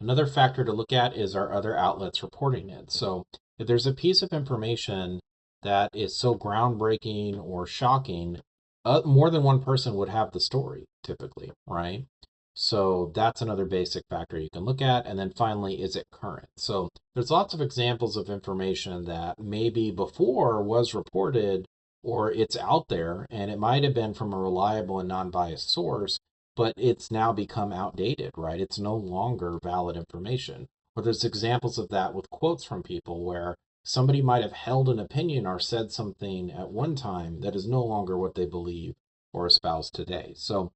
Another factor to look at is our other outlets reporting it. So if there's a piece of information that is so groundbreaking or shocking, more than one person would have the story typically, right? So that's another basic factor you can look at. And then finally, is it current? So there's lots of examples of information that maybe before was reported or it's out there and it might have been from a reliable and non-biased source, but it's now become outdated, right? It's no longer valid information. Or there's examples of that with quotes from people where somebody might have held an opinion or said something at one time that is no longer what they believe or espouse today. So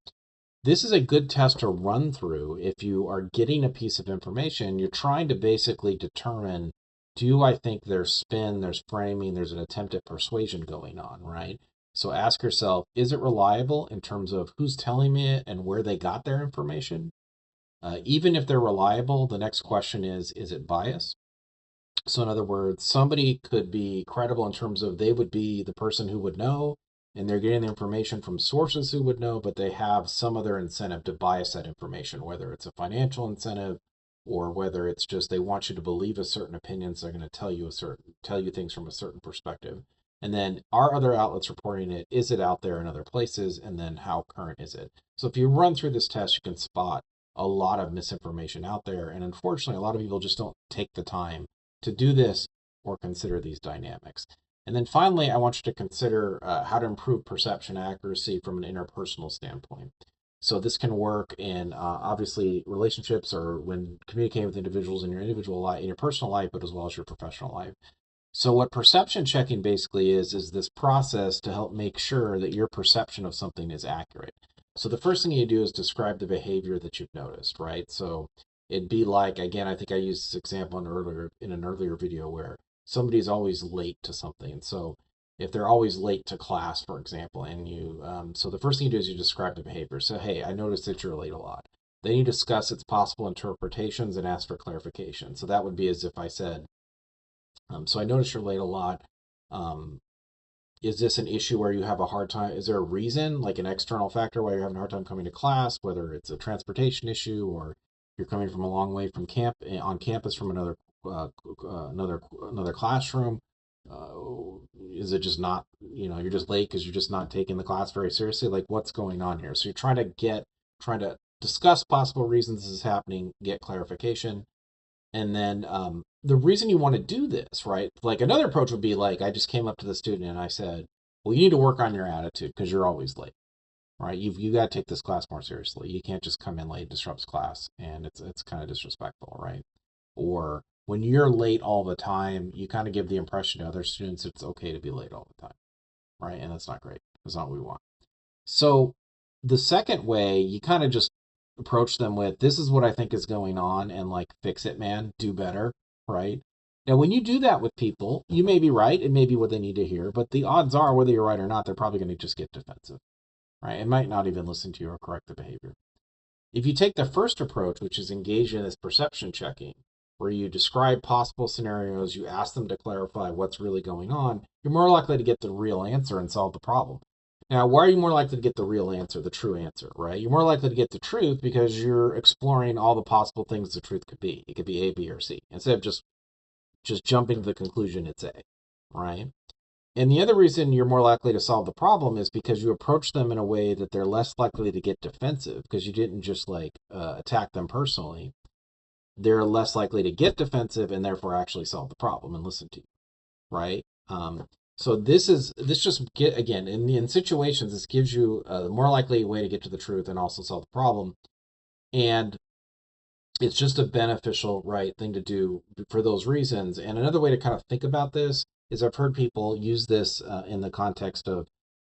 this is a good test to run through if you are getting a piece of information. You're trying to basically determine, do I think there's spin, there's framing, there's an attempt at persuasion going on, right? So ask yourself, is it reliable in terms of who's telling me it and where they got their information? Even if they're reliable, the next question is it biased? So, in other words, somebody could be credible in terms of they would be the person who would know, and they're getting the information from sources who would know, but they have some other incentive to bias that information, whether it's a financial incentive or whether it's just they want you to believe a certain opinion, so they're going to tell you things from a certain perspective. And then are other outlets reporting it? Is it out there in other places? And then how current is it? So if you run through this test, you can spot a lot of misinformation out there. And unfortunately, a lot of people just don't take the time to do this or consider these dynamics. And then finally, I want you to consider how to improve perception accuracy from an interpersonal standpoint. So this can work in obviously relationships or when communicating with individuals in your individual life, in your personal life, but as well as your professional life. So what perception checking basically is this process to help make sure that your perception of something is accurate. So the first thing you do is describe the behavior that you've noticed, right? So it'd be like, again, I think I used this example in an earlier video where somebody's always late to something. So if they're always late to class, for example, and so the first thing you do is you describe the behavior. So, hey, I noticed that you're late a lot. Then you discuss its possible interpretations and ask for clarification. So that would be as if I said, so I noticed you're late a lot. Um, is this an issue where you have a hard time? Is there a reason, like an external factor, why you're having a hard time coming to class? Whether it's a transportation issue or you're coming from a long way from on campus from another classroom. Is it just not, you're just late because you're just not taking the class very seriously? Like, what's going on here? So you're trying to discuss possible reasons this is happening, get clarification, and then the reason you want to do this, right? Like another approach would be like, I just came up to the student and I said, well, you need to work on your attitude because you're always late, right? You got to take this class more seriously. You can't just come in late, disrupts class, and it's kind of disrespectful, right? Or when you're late all the time, you kind of give the impression to other students it's okay to be late all the time, right? And that's not great. That's not what we want. So the second way, you kind of just approach them with, this is what I think is going on, and like, fix it, man, do better, right? Now, when you do that with people, you may be right. It may be what they need to hear, but the odds are, whether you're right or not, they're probably going to just get defensive, right? It might not even listen to you or correct the behavior. If you take the first approach, which is engaged in this perception checking, where you describe possible scenarios, you ask them to clarify what's really going on, you're more likely to get the real answer and solve the problem. Now, why are you more likely to get the real answer, the true answer, right? You're more likely to get the truth because you're exploring all the possible things the truth could be. It could be A, B, or C, instead of just jumping to the conclusion it's A, right? And the other reason you're more likely to solve the problem is because you approach them in a way that they're less likely to get defensive because you didn't just like attack them personally. They're less likely to get defensive and therefore actually solve the problem and listen to you, right? So this just get again in situations, this gives you a more likely way to get to the truth and also solve the problem, and it's just a beneficial right thing to do for those reasons. And another way to kind of think about this is I've heard people use this in the context of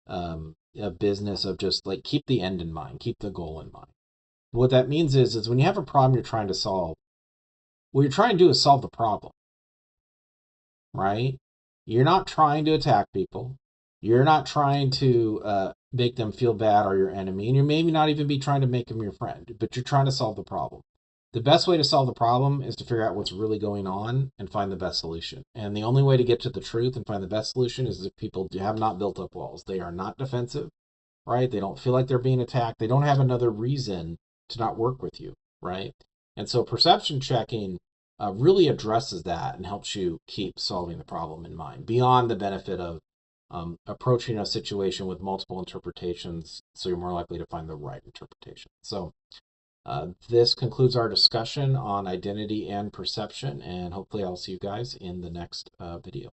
a business of just like keep the end in mind, keep the goal in mind. What that means is when you have a problem you're trying to solve, what you're trying to do is solve the problem, right? You're not trying to attack people. You're not trying to make them feel bad or your enemy. And you maybe not even be trying to make them your friend, but you're trying to solve the problem. The best way to solve the problem is to figure out what's really going on and find the best solution. And the only way to get to the truth and find the best solution is if people have not built up walls. They are not defensive, right? They don't feel like they're being attacked. They don't have another reason to not work with you, right? And so perception checking really addresses that and helps you keep solving the problem in mind beyond the benefit of approaching a situation with multiple interpretations, so you're more likely to find the right interpretation. So this concludes our discussion on identity and perception, and hopefully I'll see you guys in the next video.